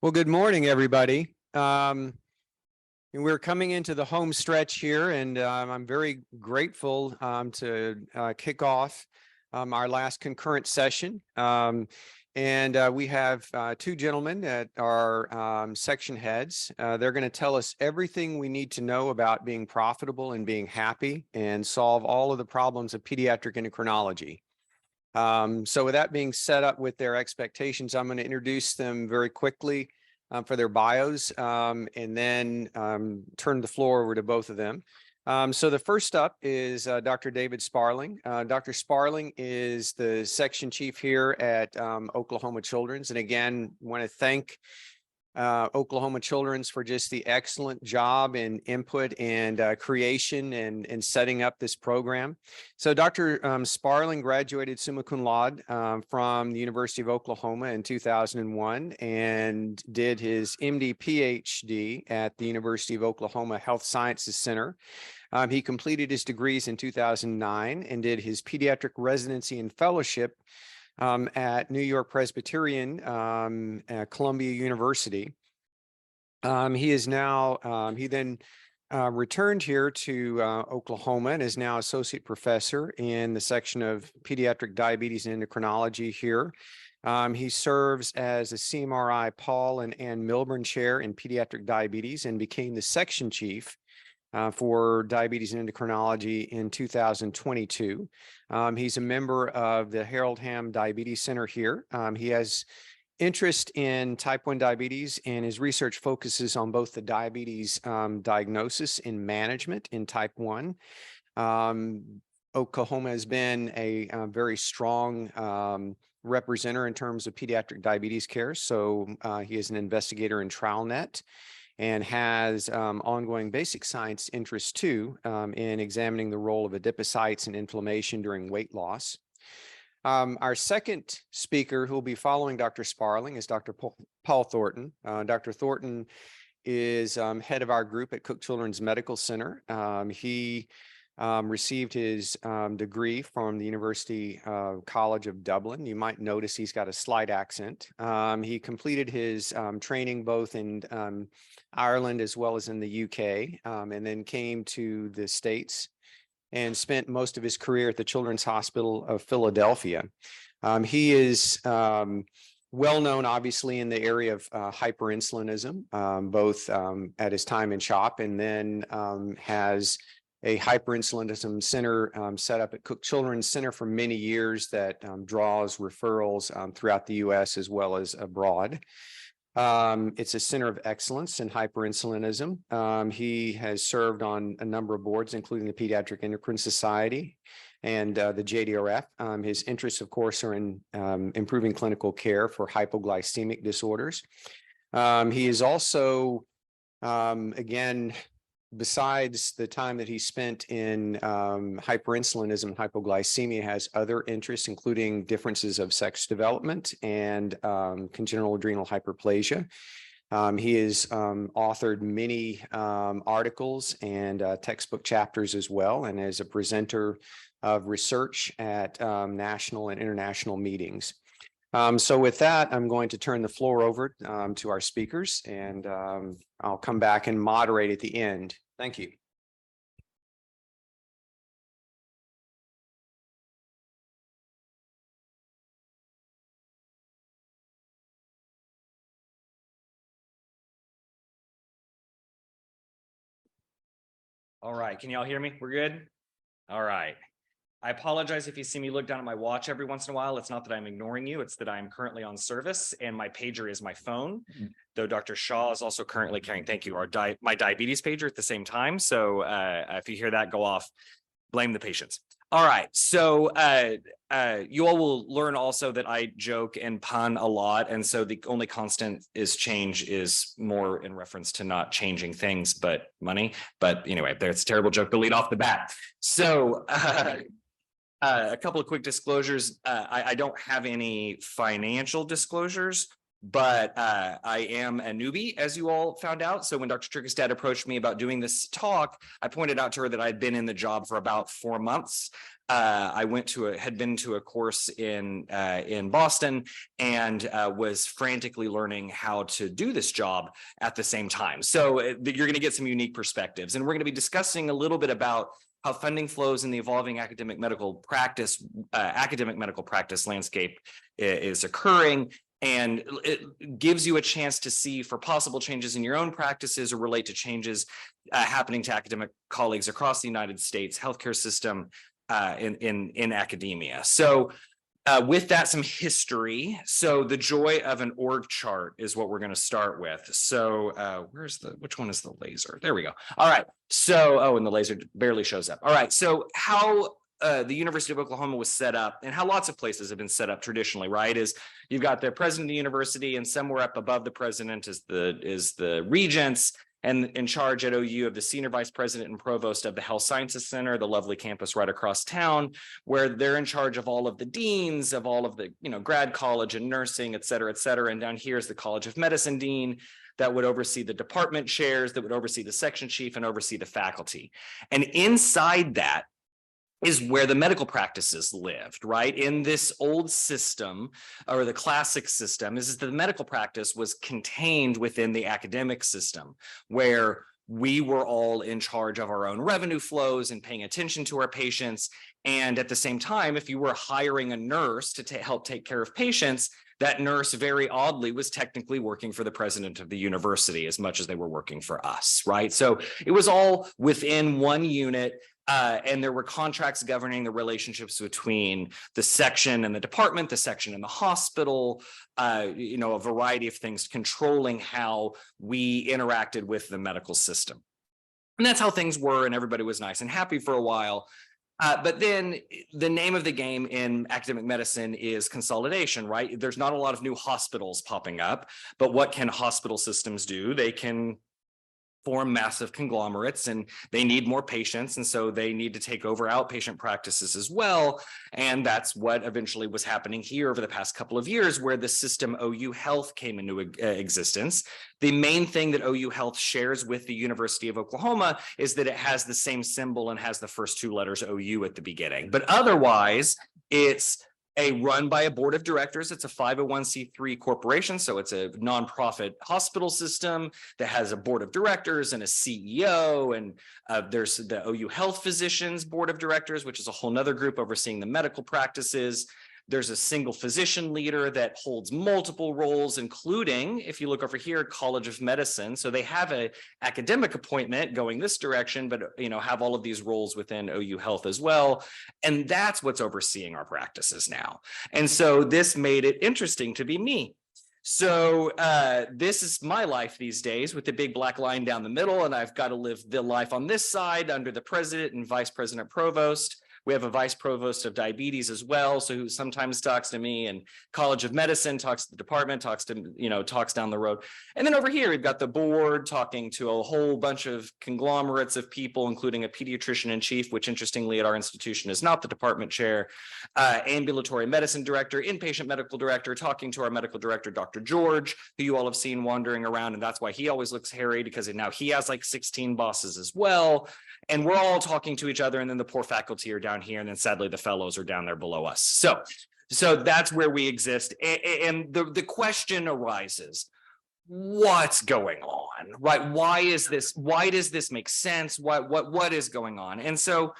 Well, good morning, everybody. We're coming into the home stretch here, and I'm very grateful to kick off our last concurrent session. We have two gentlemen that are section heads. They're going to tell us everything we need to know about being profitable and being happy and solve all of the problems of pediatric endocrinology. So with that being set up with their expectations, I'm going to introduce them very quickly for their bios and then turn the floor over to both of them. So the first up is Dr. David Sparling. Dr. Sparling is the section chief here at Oklahoma Children's. And again, want to thank Oklahoma Children's for just the excellent job and input and creation and setting up this program. So Dr. Sparling graduated summa cum laude from the University of Oklahoma in 2001 and did his MD PhD at the University of Oklahoma Health Sciences Center. He completed his degrees in 2009 and did his pediatric residency and fellowship at New York Presbyterian at Columbia University. He then returned here to Oklahoma and is now associate professor in the section of pediatric diabetes and endocrinology here. He serves as a CMRI Paul and Ann Milburn chair in pediatric diabetes and became the section chief for diabetes and endocrinology in 2022. He's a member of the Harold Hamm Diabetes Center here. He has interest in type 1 diabetes, and his research focuses on both the diabetes diagnosis and management in type 1. Oklahoma has been a very strong representative in terms of pediatric diabetes care. So he is an investigator in TrialNet and has ongoing basic science interest too in examining the role of adipocytes and inflammation during weight loss. Our second speaker who will be following Dr. Sparling is Dr. Paul Thornton. Dr. Thornton is head of our group at Cook Children's Medical Center. He received his degree from the University College of Dublin. You might notice he's got a slight accent. He completed his training both in Ireland as well as in the UK, and then came to the States and spent most of his career at the Children's Hospital of Philadelphia. He is well known, obviously, in the area of hyperinsulinism, both at his time in CHOP and then has a hyperinsulinism center set up at Cook Children's Center for many years that draws referrals throughout the U.S. as well as abroad. It's a center of excellence in hyperinsulinism. He has served on a number of boards, including the Pediatric Endocrine Society and the JDRF. His interests, of course, are in improving clinical care for hypoglycemic disorders. He is also, again, besides the time that he spent in hyperinsulinism and hypoglycemia, has other interests, including differences of sex development and congenital adrenal hyperplasia. He has authored many articles and textbook chapters as well, and is a presenter of research at national and international meetings. So with that, I'm going to turn the floor over to our speakers, and I'll come back and moderate at the end. Thank you. All right, can y'all hear me? We're good? All right. I apologize if you see me look down at my watch every once in a while. It's not that I'm ignoring you, it's that I'm currently on service and my pager is my phone, though Dr. Shaw is also currently carrying, thank you, my diabetes pager at the same time. So if you hear that go off, blame the patients. All right, so you all will learn also that I joke and pun a lot, and so the only constant is change is more in reference to not changing things, but money. But anyway, there's a terrible joke to lead off the bat. So a couple of quick disclosures. I don't have any financial disclosures but I am a newbie, as you all found out. So when Dr. Trickerstad approached me about doing this talk, I pointed out to her that I'd been in the job for about 4 months. I had been to a course in Boston and was frantically learning how to do this job at the same time. So you're going to get some unique perspectives, and we're going to be discussing a little bit about how funding flows in the evolving academic medical practice landscape is occurring. And it gives you a chance to see for possible changes in your own practices or relate to changes happening to academic colleagues across the United States healthcare system in academia. So with that, some history. So the joy of an org chart is what we're going to start with. So which one is the laser? There we go. All right. So, and the laser barely shows up. All right. So how the University of Oklahoma was set up, and how lots of places have been set up traditionally, right? Is you've got the president of the university, and somewhere up above the president is the regents, and in charge at OU of the senior vice president and provost of the Health Sciences Center, the lovely campus right across town, where they're in charge of all of the deans of all of the, grad college and nursing, et cetera, et cetera. And down here is the College of Medicine dean that would oversee the department chairs, that would oversee the section chief and oversee the faculty. And inside that is where the medical practices lived, right? In this old system, or the classic system, is that the medical practice was contained within the academic system, where we were all in charge of our own revenue flows and paying attention to our patients. And at the same time, if you were hiring a nurse to help take care of patients, that nurse very oddly was technically working for the president of the university as much as they were working for us, right? So it was all within one unit. And there were contracts governing the relationships between the section and the department, the section and the hospital, a variety of things controlling how we interacted with the medical system. And that's how things were, and everybody was nice and happy for a while. But then the name of the game in academic medicine is consolidation, right? There's not a lot of new hospitals popping up, but what can hospital systems do? They can form massive conglomerates, and they need more patients, and so they need to take over outpatient practices as well. And that's what eventually was happening here over the past couple of years, where the system OU Health came into existence. The main thing that OU Health shares with the University of Oklahoma is that it has the same symbol and has the first 2 letters OU at the beginning. But otherwise, it's run by a board of directors. It's a 501c3 corporation, so it's a nonprofit hospital system that has a board of directors and a CEO, and there's the OU Health Physicians Board of Directors, which is a whole nother group overseeing the medical practices. There's a single physician leader that holds multiple roles, including, if you look over here, College of Medicine. So they have an academic appointment going this direction, but have all of these roles within OU Health as well. And that's what's overseeing our practices now. And so this made it interesting to be me. So this is my life these days, with the big black line down the middle, and I've got to live the life on this side under the president and vice president provost. We have a vice provost of diabetes as well, so who sometimes talks to me, and College of Medicine talks to the department, talks down the road. And then over here, we've got the board talking to a whole bunch of conglomerates of people, including a pediatrician in chief, which interestingly at our institution is not the department chair, ambulatory medicine director, inpatient medical director, talking to our medical director, Dr. George, who you all have seen wandering around. And that's why he always looks hairy, because now he has like 16 bosses as well. And we're all talking to each other, and then the poor faculty are down here, and then sadly the fellows are down there below us. So that's where we exist. And the question arises, what's going on, right? Why does this make sense? What is going on? And so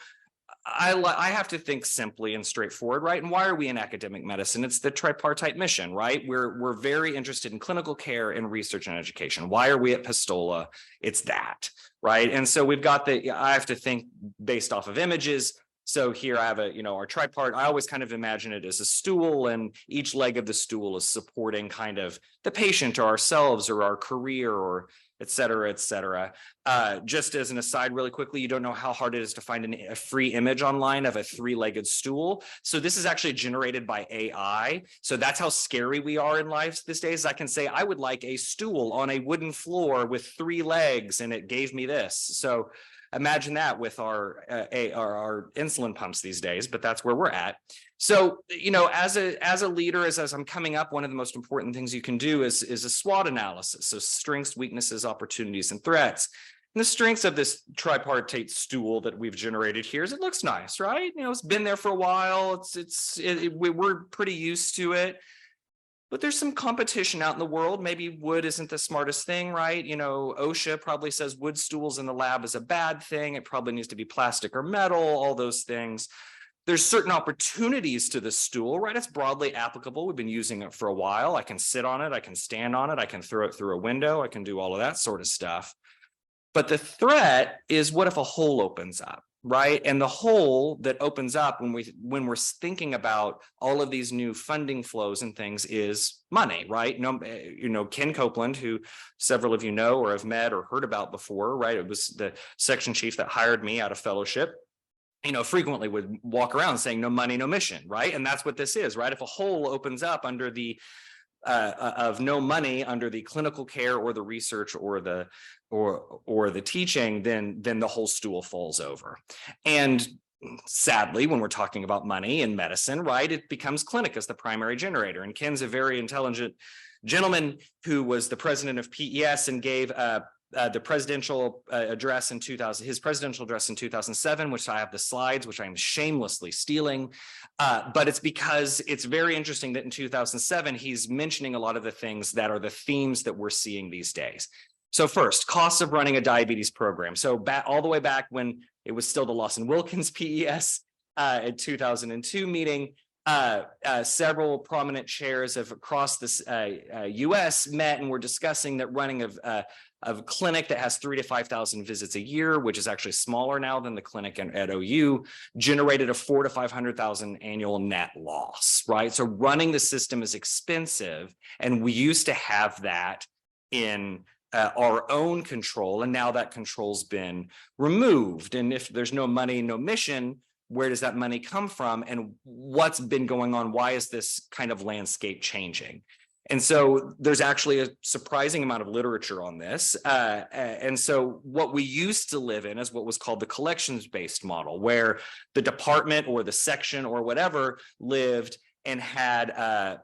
I have to think simply and straightforward, right? And why are we in academic medicine? It's the tripartite mission, right? We're very interested in clinical care and research and education. Why are we at PESTOLA? It's that, right? And so we've got I have to think based off of images. So here I have our tripart. I always kind of imagine it as a stool, and each leg of the stool is supporting kind of the patient or ourselves or our career or et cetera, et cetera. Just as an aside really quickly, you don't know how hard it is to find a free image online of a 3-legged stool. So this is actually generated by AI. So that's how scary we are in life these days. I can say, I would like a stool on a wooden floor with 3 legs, and it gave me this. So imagine that with our insulin pumps these days, but that's where we're at. So, as a leader, as I'm coming up, one of the most important things you can do is a SWOT analysis. So strengths, weaknesses, opportunities, and threats. And the strengths of this tripartite stool that we've generated here is it looks nice, right? It's been there for a while. We're pretty used to it. But there's some competition out in the world. Maybe wood isn't the smartest thing, right? OSHA probably says wood stools in the lab is a bad thing. It probably needs to be plastic or metal, all those things. There's certain opportunities to the stool, right? It's broadly applicable. We've been using it for a while. I can sit on it. I can stand on it. I can throw it through a window. I can do all of that sort of stuff. But the threat is, what if a hole opens up? Right. And the hole that opens up when we're thinking about all of these new funding flows and things is money. Right. Ken Copeland, who several of you know or have met or heard about before. Right. It was the section chief that hired me out of fellowship. Frequently would walk around saying no money, no mission. Right. And that's what this is. Right. If a hole opens up under the of no money under the clinical care or the research or the teaching, then the whole stool falls over. And sadly, when we're talking about money in medicine, right, it becomes clinic as the primary generator. And Ken's a very intelligent gentleman who was the president of PES and gave the presidential address in 2000, his presidential address in 2007, which I have the slides, which I'm shamelessly stealing. But it's because it's very interesting that in 2007, he's mentioning a lot of the things that are the themes that we're seeing these days. So first, costs of running a diabetes program. So all the way back when it was still the Lawson Wilkins PES in 2002 meeting, several prominent chairs across this U.S. met and were discussing that running of a clinic that has 3,000 to 5,000 visits a year, which is actually smaller now than the clinic at OU, generated a 400,000 to 500,000 annual net loss, right? So running the system is expensive, and we used to have that in our own control, and now that control's been removed. And if there's no money, no mission, where does that money come from, and what's been going on? Why is this kind of landscape changing? And so there's actually a surprising amount of literature on this. And so what we used to live in is what was called the collections-based model, where the department or the section or whatever lived and had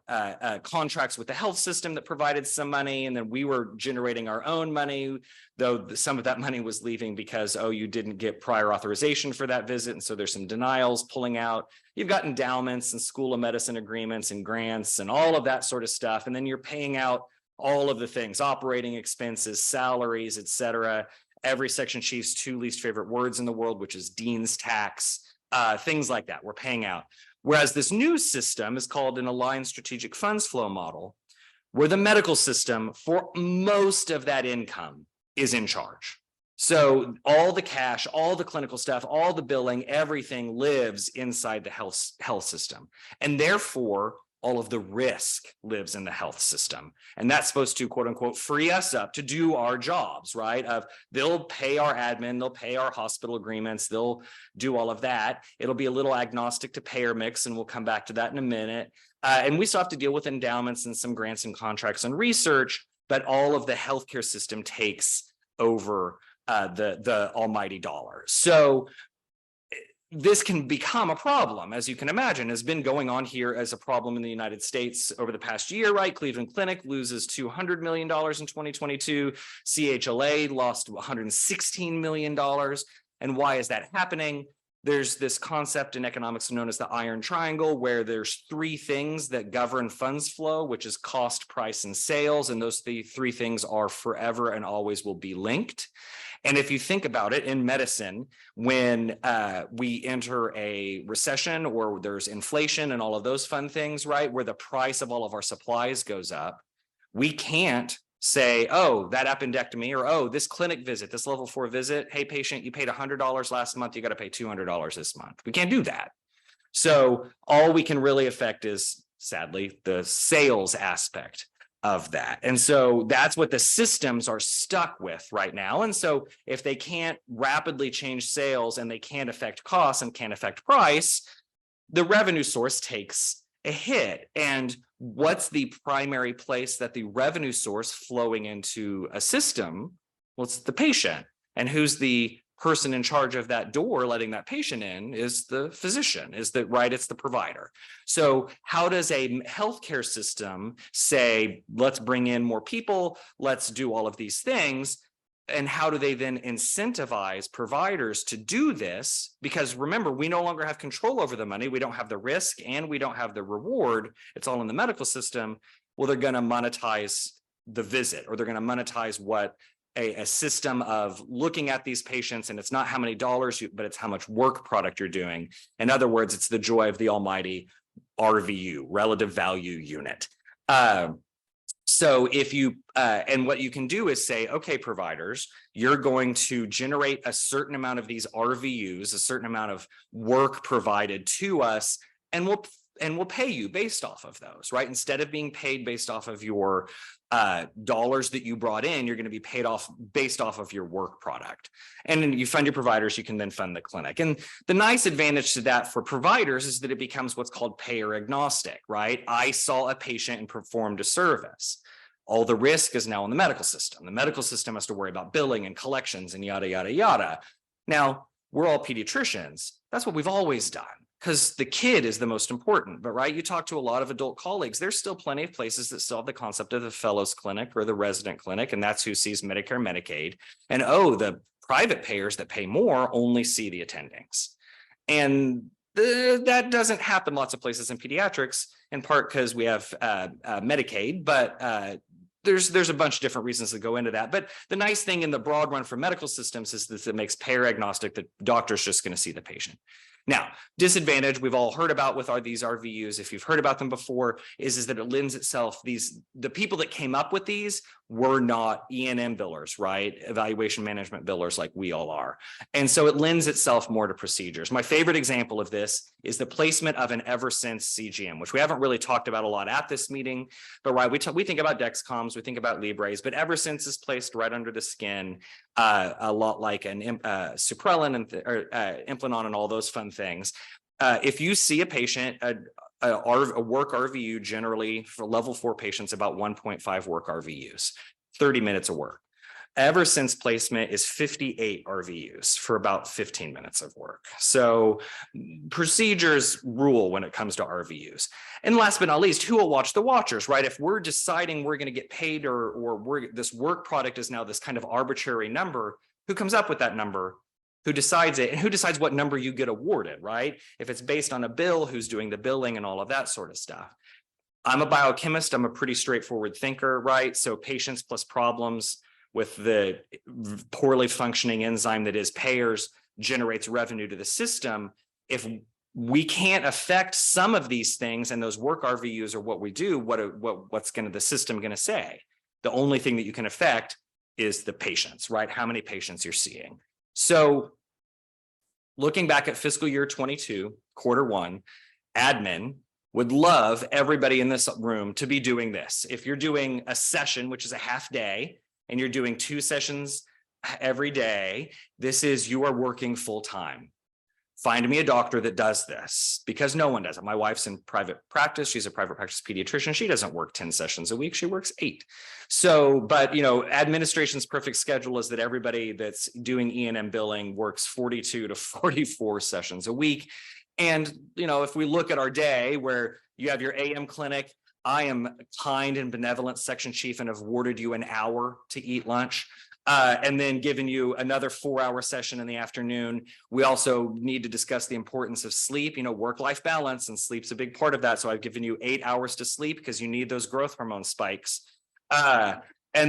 contracts with the health system that provided some money, and then we were generating our own money, though some of that money was leaving because, you didn't get prior authorization for that visit, and so there's some denials pulling out. You've got endowments and school of medicine agreements and grants and all of that sort of stuff, and then you're paying out all of the things, operating expenses, salaries, et cetera. Every section chief's two least favorite words in the world, which is dean's tax, things like that, we're paying out. Whereas this new system is called an aligned strategic funds flow model, where the medical system, for most of that income, is in charge. So all the cash, all the clinical stuff, all the billing, everything lives inside the health system. And therefore, all of the risk lives in the health system. And that's supposed to, quote unquote, free us up to do our jobs, right? They'll pay our admin, they'll pay our hospital agreements, they'll do all of that. It'll be a little agnostic to payer mix, and we'll come back to that in a minute. And we still have to deal with endowments and some grants and contracts and research, but all of the healthcare system takes over the almighty dollar. So this can become a problem, as you can imagine, has been going on here as a problem in the United States over the past year, right? Cleveland Clinic loses $200 million in 2022. CHLA lost $116 million. And why is that happening? There's this concept in economics known as the iron triangle, where there's three things that govern funds flow, which is cost, price, and sales. And those three things are forever and always will be linked. And if you think about it in medicine, when we enter a recession or there's inflation and all of those fun things, right, where the price of all of our supplies goes up, we can't say, oh, that appendectomy, or oh, this clinic visit, this level 4 visit, hey, patient, you paid $100 last month, you got to pay $200 this month. We can't do that. So all we can really affect is, sadly, the sales aspect of that. And so that's what the systems are stuck with right now. And so if they can't rapidly change sales and they can't affect costs and can't affect price, the revenue source takes a hit. And what's the primary place that the revenue source flowing into a system? Well, it's the patient. And who's the person in charge of that door letting that patient in is the physician, is that right? It's the provider. So how does a healthcare system say, let's bring in more people, let's do all of these things? And how do they then incentivize providers to do this? Because remember, we no longer have control over the money. We don't have the risk and we don't have the reward. It's all in the medical system. Well, they're going to monetize the visit, or they're going to monetize what a system of looking at these patients, and it's not how many dollars, but it's how much work product you're doing. In other words, it's the joy of the almighty RVU, relative value unit. So if you, and what you can do is say, okay, providers, you're going to generate a certain amount of these RVUs, a certain amount of work provided to us, and we'll pay you based off of those, right? Instead of being paid based off of your dollars that you brought in, you're going to be paid off based off of your work product. And then you fund your providers, you can then fund the clinic. And the nice advantage to that for providers is that it becomes what's called payer agnostic, right? I saw a patient and performed a service. All the risk is now in the medical system. The medical system has to worry about billing and collections and yada, yada, yada. Now, we're all pediatricians. That's what we've always done, because the kid is the most important. But right, you talk to a lot of adult colleagues, there's still plenty of places that still have the concept of the fellows clinic or the resident clinic, and that's who sees Medicare, Medicaid. And the private payers that pay more only see the attendings. And that doesn't happen lots of places in pediatrics, in part because we have Medicaid, but there's a bunch of different reasons that go into that. But the nice thing in the broad run for medical systems is that it makes payer agnostic. The doctor's just going to see the patient. Now, disadvantage we've all heard about with these RVUs, if you've heard about them before, is that it lends itself, the people that came up with these were not E&M billers, right? Evaluation management billers like we all are. And so it lends itself more to procedures. My favorite example of this is the placement of an Eversense CGM, which we haven't really talked about a lot at this meeting, but right, we think about Dexcoms, we think about Libres, but Eversense is placed right under the skin, a lot like an Suprelin and Implanon and all those fun things. If you see a patient, a work RVU generally for level 4 patients, about 1.5 work RVUs, 30 minutes of work. Eversense placement is 58 RVUs for about 15 minutes of work. So procedures rule when it comes to RVUs. And last but not least, who will watch the watchers, right? If we're deciding we're going to get paid or this work product is now this kind of arbitrary number, who comes up with that number? Who decides it, and who decides what number you get awarded, right? If it's based on a bill, who's doing the billing and all of that sort of stuff. I'm a biochemist. I'm a pretty straightforward thinker, right? So patients plus problems with the poorly functioning enzyme that is payers generates revenue to the system. If we can't affect some of these things, and those work RVUs are what we do, what's the system going to say? The only thing that you can affect is the patients, right? How many patients you're seeing. So looking back at fiscal year 22, quarter 1, admin would love everybody in this room to be doing this. If you're doing a session, which is a half day, and you're doing 2 sessions every day, you are working full time. Find me a doctor that does this, because no one does it. My wife's in private practice. She's a private practice pediatrician. She doesn't work 10 sessions a week. She works 8. So, but administration's perfect schedule is that everybody that's doing E&M billing works 42 to 44 sessions a week. And, if we look at our day where you have your AM clinic, I am kind and benevolent section chief and have awarded you an hour to eat lunch. And then given you another 4-hour session in the afternoon. We also need to discuss the importance of sleep, work-life balance, and sleep's a big part of that. So I've given you 8 hours to sleep because you need those growth hormone spikes. And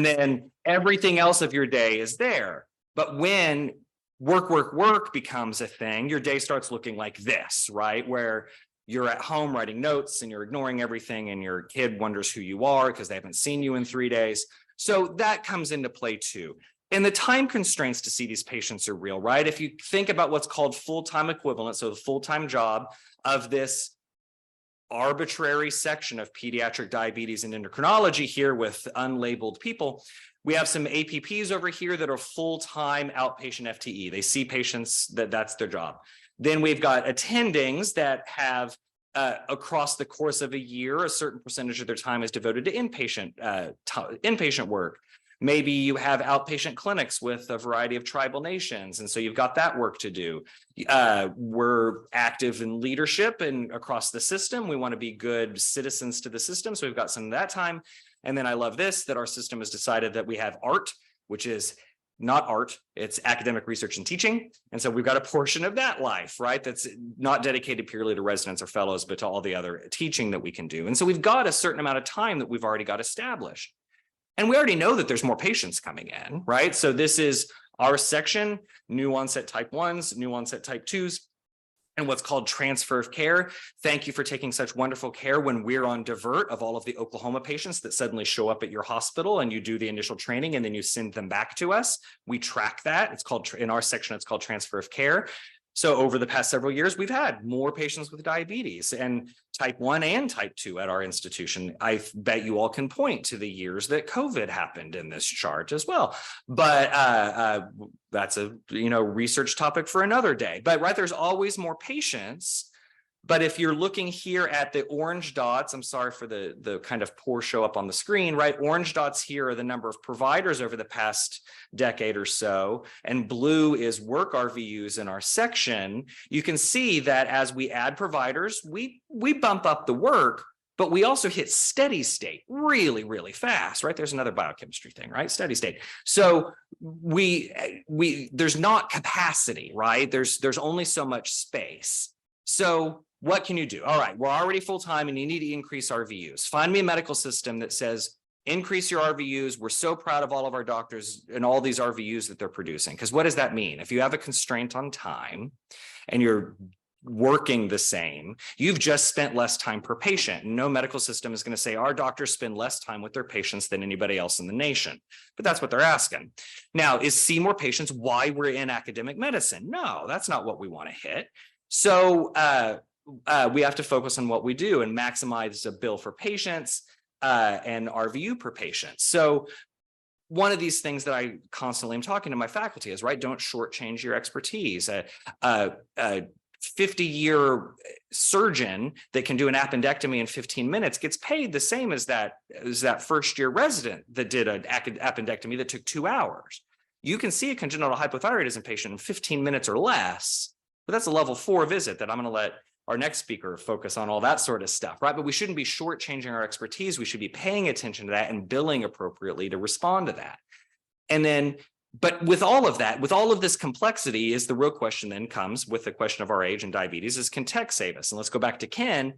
then everything else of your day is there. But when work becomes a thing, your day starts looking like this, right? Where you're at home writing notes and you're ignoring everything, and your kid wonders who you are because they haven't seen you in 3 days. So that comes into play too. And the time constraints to see these patients are real, right? If you think about what's called full-time equivalent, so the full-time job of this arbitrary section of pediatric diabetes and endocrinology here with unlabeled people, we have some APPs over here that are full-time outpatient FTE. They see patients, that's their job. Then we've got attendings that have across the course of a year, a certain percentage of their time is devoted to inpatient work. Maybe you have outpatient clinics with a variety of tribal nations, and so you've got that work to do. We're active in leadership and across the system. We want to be good citizens to the system, so we've got some of that time. And then I love this, that our system has decided that we have art, which is not art, it's academic research and teaching. And so we've got a portion of that life, right? That's not dedicated purely to residents or fellows, but to all the other teaching that we can do. And so we've got a certain amount of time that we've already got established. And we already know that there's more patients coming in, right? So this is our section, new onset type 1s, new onset type 2s, and what's called transfer of care. Thank you for taking such wonderful care when we're on divert of all of the Oklahoma patients that suddenly show up at your hospital, and you do the initial training and then you send them back to us. We track that. It's called, in our section, it's called transfer of care. So over the past several years, we've had more patients with diabetes and type 1 and type 2 at our institution. I bet you all can point to the years that COVID happened in this chart as well. But that's a research topic for another day. But right, there's always more patients. But if you're looking here at the orange dots, I'm sorry for the kind of poor show up on the screen, right? Orange dots here are the number of providers over the past decade or so, and blue is work RVUs in our section. You can see that as we add providers, we bump up the work, but we also hit steady state really, really fast, right? There's another biochemistry thing, right? Steady state. So there's not capacity, right? There's only so much space. So what can you do? All right, we're already full-time and you need to increase RVUs. Find me a medical system that says, increase your RVUs. We're so proud of all of our doctors and all these RVUs that they're producing. Because what does that mean? If you have a constraint on time and you're working the same, you've just spent less time per patient. No medical system is going to say our doctors spend less time with their patients than anybody else in the nation. But that's what they're asking. Now, is see more patients why we're in academic medicine? No, that's not what we want to hit. So we have to focus on what we do and maximize a bill for patients and RVU per patient. So one of these things that I constantly am talking to my faculty is, right, don't shortchange your expertise. A 50-year surgeon that can do an appendectomy in 15 minutes gets paid the same as that first-year resident that did an appendectomy that took 2 hours. You can see a congenital hypothyroidism patient in 15 minutes or less, but that's a level 4 visit that I'm going to let our next speaker focus on all that sort of stuff, right? But we shouldn't be shortchanging our expertise. We should be paying attention to that and billing appropriately to respond to that. And then, but with all of that, with all of this complexity, is the real question then comes with the question of our age and diabetes is, can tech save us? And let's go back to Ken.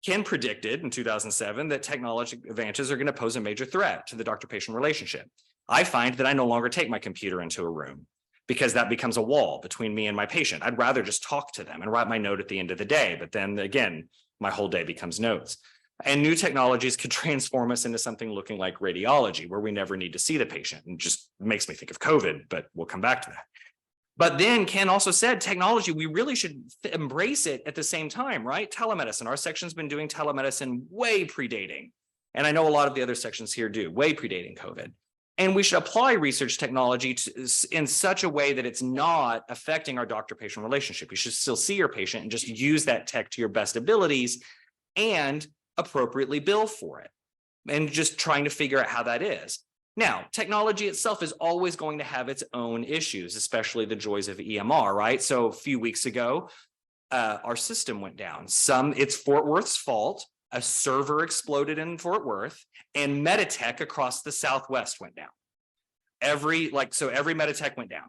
Ken predicted in 2007 that technology advances are going to pose a major threat to the doctor-patient relationship. I find that I no longer take my computer into a room, because that becomes a wall between me and my patient. I'd rather just talk to them and write my note at the end of the day. But then again, my whole day becomes notes. And new technologies could transform us into something looking like radiology, where we never need to see the patient. And just makes me think of COVID, but we'll come back to that. But then Ken also said technology, we really should embrace it at the same time, right? Telemedicine, our section's been doing telemedicine way predating. And I know a lot of the other sections here do, way predating COVID. And we should apply research technology in such a way that it's not affecting our doctor-patient relationship. You should still see your patient and just use that tech to your best abilities and appropriately bill for it. And just trying to figure out how that is. Now, technology itself is always going to have its own issues, especially the joys of EMR, right? So a few weeks ago, our system went down. It's Fort Worth's fault. A server exploded in Fort Worth, and Meditech across the Southwest went down. Every Meditech went down.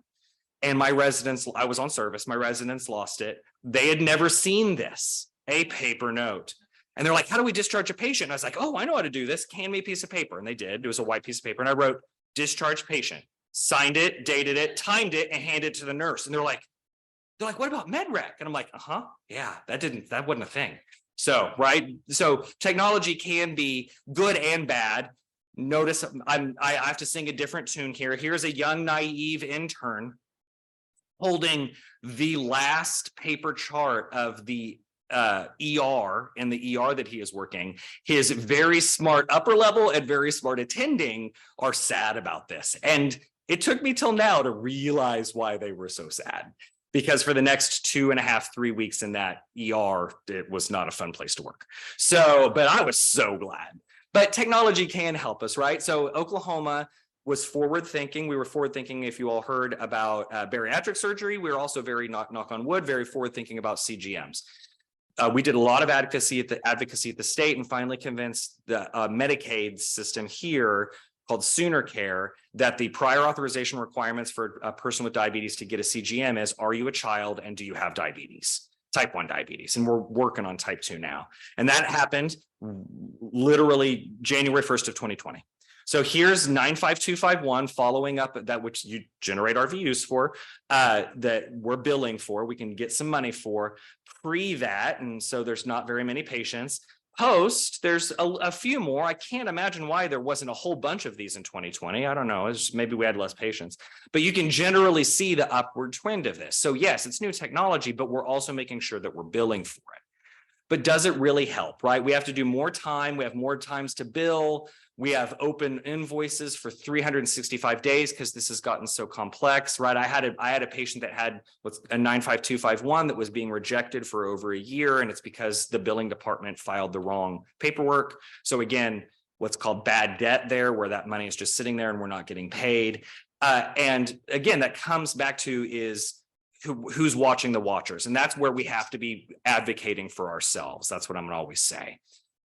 And my residents, I was on service, my residents lost it. They had never seen this, a paper note. And they're like, how do we discharge a patient? And I was like, oh, I know how to do this. Hand me a piece of paper. And they did. It was a white piece of paper. And I wrote, discharge patient, signed it, dated it, timed it, and handed it to the nurse. And they're like, what about MedRec? And I'm like, yeah, that wasn't a thing. So, right. So technology can be good and bad. Notice I have to sing a different tune here. Here's a young, naive intern holding the last paper chart of the ER in the ER that he is working. His very smart upper level and very smart attending are sad about this. And it took me till now to realize why they were so sad. Because for the next 2.5, 3 weeks in that ER, it was not a fun place to work. So, but I was so glad. But technology can help us, right? So Oklahoma was forward thinking. We were forward thinking. If you all heard about bariatric surgery, we were also very knock on wood, very forward thinking about CGMs. We did a lot of advocacy at the state and finally convinced the Medicaid system here called Sooner Care that the prior authorization requirements for a person with diabetes to get a CGM is, are you a child and do you have diabetes? Type 1 diabetes. And we're working on type 2 now. And that happened literally January 1st of 2020. So here's 95251 following up that which you generate RVUs for, that we're billing for, we can get some money for pre that. And so there's not very many patients. Post, there's a few more. I can't imagine why there wasn't a whole bunch of these in 2020. I don't know. It's maybe we had less patients, but you can generally see the upward trend of this. So yes, it's new technology, but we're also making sure that we're billing for it. But does it really help, right? We have to do more time. We have more times to bill. We have open invoices for 365 days because this has gotten so complex, right? I had a patient that had what's a 95251 that was being rejected for over a year, and it's because the billing department filed the wrong paperwork. So again, what's called bad debt there, where that money is just sitting there and we're not getting paid. And again, that comes back to is who's watching the watchers. And that's where we have to be advocating for ourselves. That's what I'm gonna always say.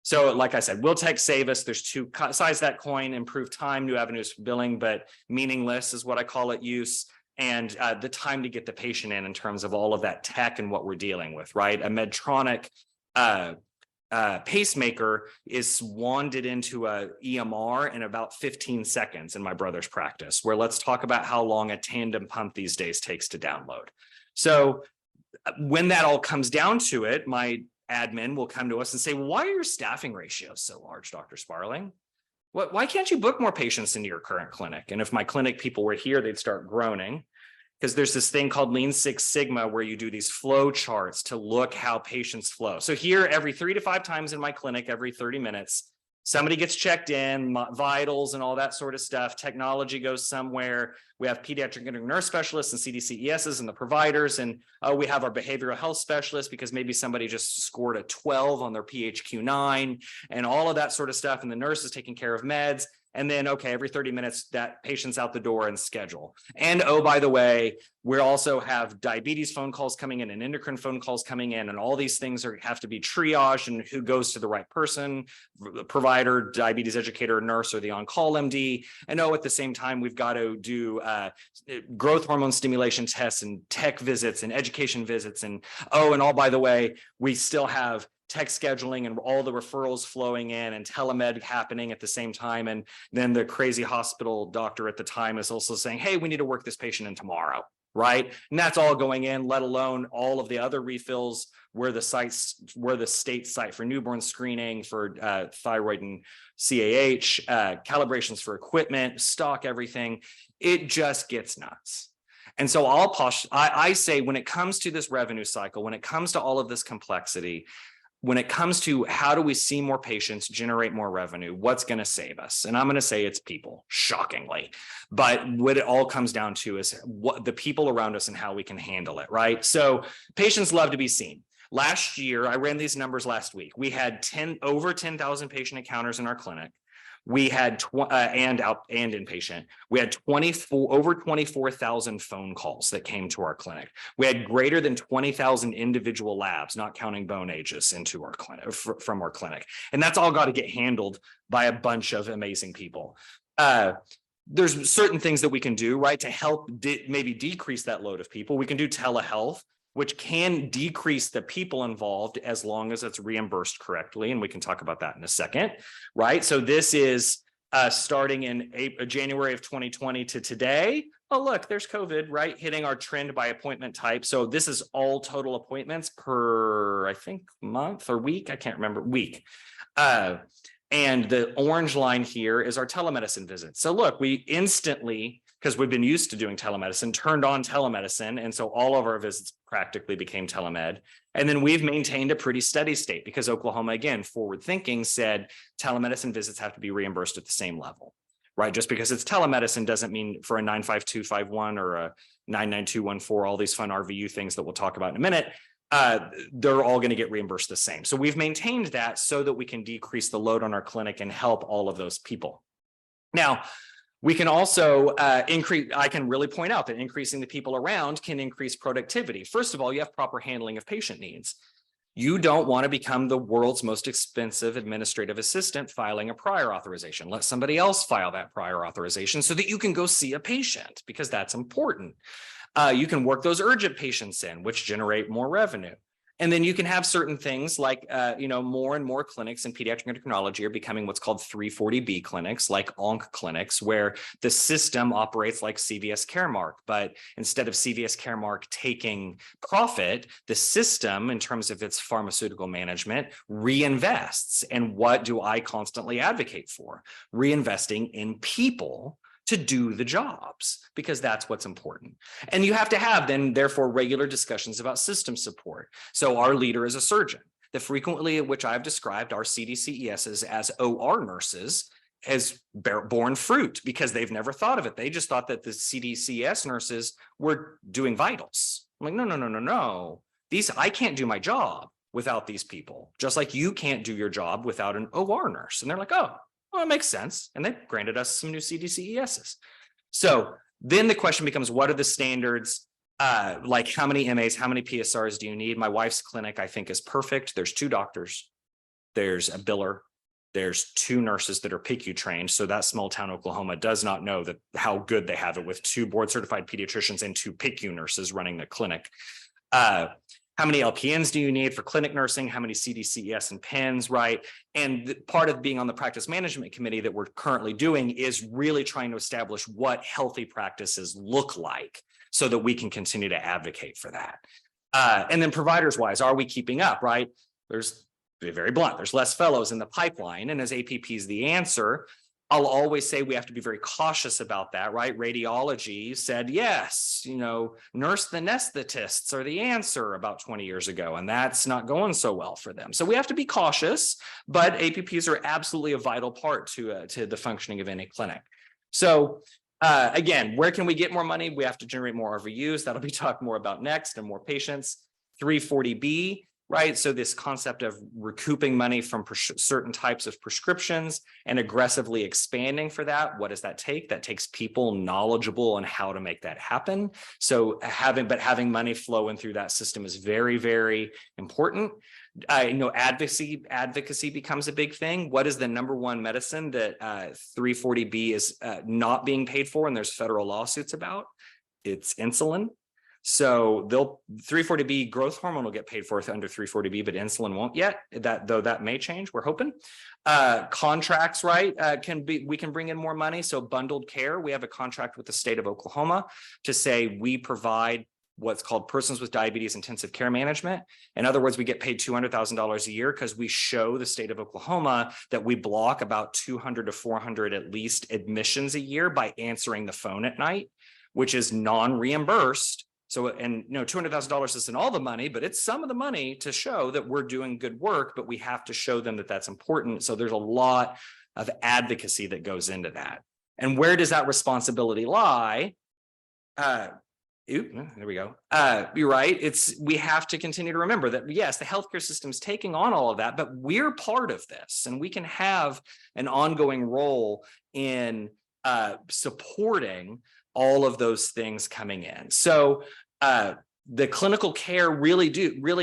So like I said, will tech save us? There's two sides of that coin: improve time, new avenues for billing, but meaningless is what I call it use. And the time to get the patient in terms of all of that tech and what we're dealing with, right? A Medtronic pacemaker is wanded into a EMR in about 15 seconds in my brother's practice, where let's talk about how long a tandem pump these days takes to download. So when that all comes down to it, my admin will come to us and say, why are your staffing ratios so large, Dr. Sparling? Why can't you book more patients into your current clinic? And if my clinic people were here, they'd start groaning, because there's this thing called Lean Six Sigma where you do these flow charts to look how patients flow. So here, every 3 to 5 times in my clinic, every 30 minutes, somebody gets checked in, vitals and all that sort of stuff. Technology goes somewhere. We have pediatric nurse specialists and CDCESs and the providers. And we have our behavioral health specialists because maybe somebody just scored a 12 on their PHQ-9 and all of that sort of stuff. And the nurse is taking care of meds. And then, okay, every 30 minutes, that patient's out the door and schedule. And oh, by the way, we also have diabetes phone calls coming in and endocrine phone calls coming in, and all these things have to be triaged, and who goes to the right person, the provider, diabetes educator, nurse, or the on-call MD. And oh, at the same time, we've got to do growth hormone stimulation tests and tech visits and education visits. And oh, and all, by the way, we still have tech scheduling and all the referrals flowing in and telemed happening at the same time. And then the crazy hospital doctor at the time is also saying, hey, we need to work this patient in tomorrow, right? And that's all going in, let alone all of the other refills where the state site for newborn screening, for thyroid and CAH, calibrations for equipment, stock, everything. It just gets nuts. And so I say, when it comes to this revenue cycle, when it comes to all of this complexity, when it comes to how do we see more patients, generate more revenue, what's going to save us? And I'm going to say it's people, shockingly. But what it all comes down to is what the people around us and how we can handle it, right? So patients love to be seen. Last year, I ran these numbers last week. We had over 10,000 patient encounters in our clinic. We had and inpatient. We had over 24,000 phone calls that came to our clinic. We had greater than 20,000 individual labs, not counting bone ages, into our clinic from our clinic, and that's all got to get handled by a bunch of amazing people. There's certain things that we can do, right, to help maybe decrease that load of people. We can do telehealth, which can decrease the people involved as long as it's reimbursed correctly. And we can talk about that in a second, right? So this is starting in January of 2020 to today. Oh, look, there's COVID, right? Hitting our trend by appointment type. So this is all total appointments per, I think, month or week. I can't remember, week. And the orange line here is our telemedicine visits. So look, we instantly, because we've been used to doing telemedicine, turned on telemedicine. And so all of our visits practically became telemed. And then we've maintained a pretty steady state because Oklahoma, again, forward thinking, said telemedicine visits have to be reimbursed at the same level, right? Just because it's telemedicine doesn't mean for a 95251 or a 99214, all these fun RVU things that we'll talk about in a minute, they're all going to get reimbursed the same. So we've maintained that so that we can decrease the load on our clinic and help all of those people. Now, We can also I can really point out that increasing the people around can increase productivity. First of all, you have proper handling of patient needs. You don't want to become the world's most expensive administrative assistant filing a prior authorization. Let somebody else file that prior authorization so that you can go see a patient, because that's important. You can work those urgent patients in, which generate more revenue. And then you can have certain things like, more and more clinics in pediatric endocrinology are becoming what's called 340B clinics, like ONC clinics, where the system operates like CVS Caremark. But instead of CVS Caremark taking profit, the system, in terms of its pharmaceutical management, reinvests. And what do I constantly advocate for? Reinvesting in people to do the jobs, because that's what's important. And you have to have then, therefore, regular discussions about system support. So our leader is a surgeon. The frequently which I've described our CDCESs as OR nurses has borne fruit, because they've never thought of it. They just thought that the CDCS nurses were doing vitals. I'm like, no. I can't do my job without these people, just like you can't do your job without an OR nurse. And they're like, oh, well, it makes sense. And they granted us some new CDCESs. So then the question becomes, what are the standards? Like how many MAs, how many PSRs do you need? My wife's clinic, I think, is perfect. There's 2 doctors, there's a biller, there's 2 nurses that are PICU trained. So that small town Oklahoma does not know that how good they have it with 2 board certified pediatricians and 2 PICU nurses running the clinic. How many LPNs do you need for clinic nursing? How many CDCES and PENs, right? And part of being on the practice management committee that we're currently doing is really trying to establish what healthy practices look like so that we can continue to advocate for that. And then providers wise, are we keeping up, right? There's, to be very blunt, there's less fellows in the pipeline. And as APP is the answer, I'll always say we have to be very cautious about that, right? Radiology said, yes, nurse anesthetists are the answer about 20 years ago, and that's not going so well for them. So we have to be cautious, but APPs are absolutely a vital part to the functioning of any clinic. So again, where can we get more money? We have to generate more RVUs. That'll be talked more about next, and more patients. 340B. Right. So this concept of recouping money from certain types of prescriptions and aggressively expanding for that. What does that take? That takes people knowledgeable on how to make that happen. So having money flowing through that system is very, very important. Advocacy becomes a big thing. What is the number one medicine that 340B is not being paid for, and there's federal lawsuits about? It's insulin. So 340B growth hormone will get paid for under 340B, but insulin won't yet. That may change. We're hoping. Contracts, right? We can bring in more money. So bundled care. We have a contract with the state of Oklahoma to say we provide what's called persons with diabetes intensive care management. In other words, we get paid $200,000 a year because we show the state of Oklahoma that we block about 200 to 400 at least admissions a year by answering the phone at night, which is non-reimbursed. So, and $200,000 isn't all the money, but it's some of the money to show that we're doing good work, but we have to show them that that's important. So there's a lot of advocacy that goes into that. And where does that responsibility lie? There we go. You're right. We have to continue to remember that, yes, the healthcare system is taking on all of that, but we're part of this, and we can have an ongoing role in supporting all of those things coming in. So the clinical care really truly,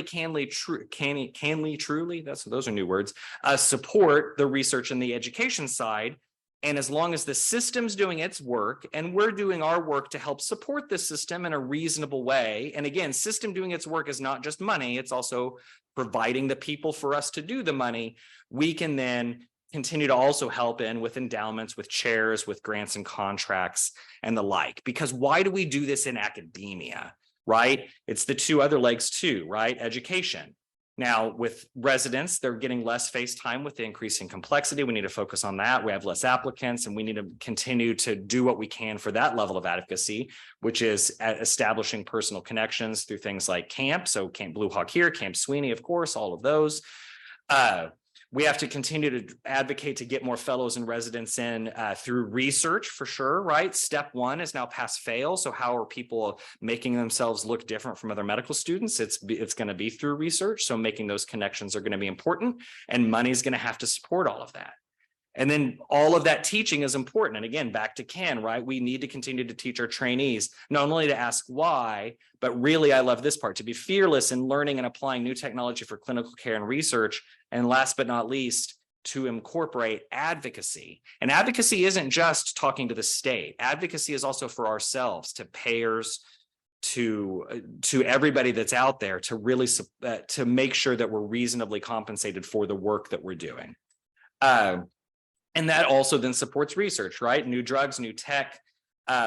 those are new words, support the research and the education side. And as long as the system's doing its work and we're doing our work to help support the system in a reasonable way. And again, system doing its work is not just money, it's also providing the people for us to do the money. We can then continue to also help in with endowments, with chairs, with grants and contracts and the like. Because why do we do this in academia, right? It's the 2 other legs too, right? Education. Now with residents, they're getting less face time with the increasing complexity. We need to focus on that. We have less applicants, and we need to continue to do what we can for that level of advocacy, which is establishing personal connections through things like camp. So Camp Blue Hawk here, Camp Sweeney, of course, all of those. We have to continue to advocate to get more fellows and residents in through research for sure, right? Step 1 is now pass fail. So how are people making themselves look different from other medical students? It's going to be through research. So making those connections are going to be important, and money is going to have to support all of that. And then all of that teaching is important. And again, back to Ken, right? We need to continue to teach our trainees, not only to ask why, but really, I love this part, to be fearless in learning and applying new technology for clinical care and research. And last but not least, to incorporate advocacy. And advocacy isn't just talking to the state. Advocacy is also for ourselves, to payers, to everybody that's out there, to really to make sure that we're reasonably compensated for the work that we're doing. And that also then supports research, right? New drugs, new tech.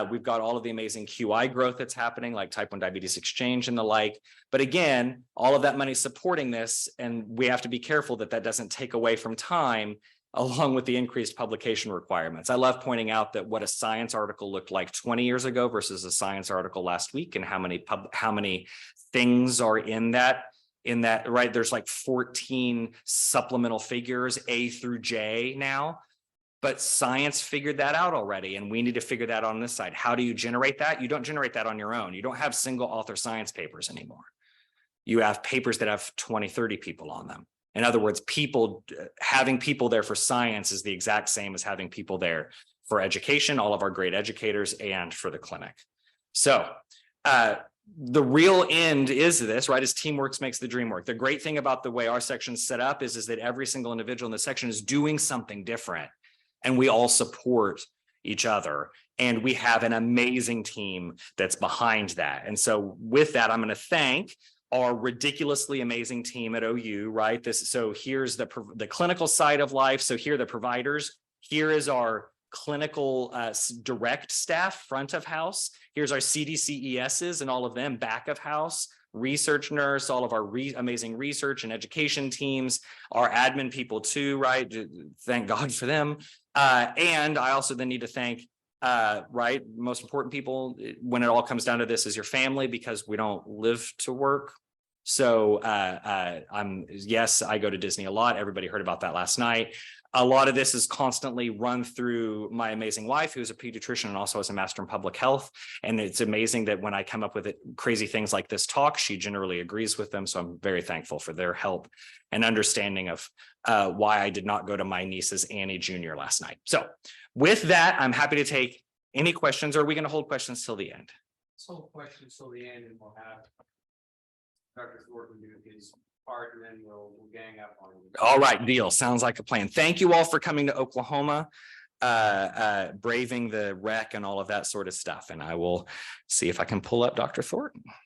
We've got all of the amazing QI growth that's happening, like type 1 diabetes exchange and the like. But again, all of that money supporting this, and we have to be careful that that doesn't take away from time, along with the increased publication requirements. I love pointing out that what a science article looked like 20 years ago versus a science article last week, and how many things are in that, right? There's like 14 supplemental figures, A through J now. But science figured that out already, and we need to figure that out on this side. How do you generate that? You don't generate that on your own. You don't have single author science papers anymore. You have papers that have 20, 30 people on them. In other words, having people there for science is the exact same as having people there for education, all of our great educators, and for the clinic. So the real end is this, right? Is teamwork makes the dream work. The great thing about the way our section's set up is that every single individual in the section is doing something different. And we all support each other. And we have an amazing team that's behind that. And so with that, I'm going to thank our ridiculously amazing team at OU, right? So here's the clinical side of life. So here are the providers. Here is our clinical direct staff, front of house. Here's our CDCESs and all of them, back of house. Research nurse, all of our amazing research and education teams, our admin people too, right? Thank God for them. And I also then need to thank, right, most important people when it all comes down to this is your family, because we don't live to work. So yes, I go to Disney a lot. Everybody heard about that last night. A lot of this is constantly run through my amazing wife, who's a pediatrician and also has a master in public health. And it's amazing that when I come up with crazy things like this talk, she generally agrees with them. So I'm very thankful for their help and understanding of why I did not go to my niece's Annie Jr. last night. So with that, I'm happy to take any questions. Or are we going to hold questions till the end? Let's hold questions till the end, and we'll have Dr. Thornton do his part, and then we'll gang up on you. All right, deal. Sounds like a plan. Thank you all for coming to Oklahoma, braving the wreck and all of that sort of stuff. And I will see if I can pull up Dr. Thornton.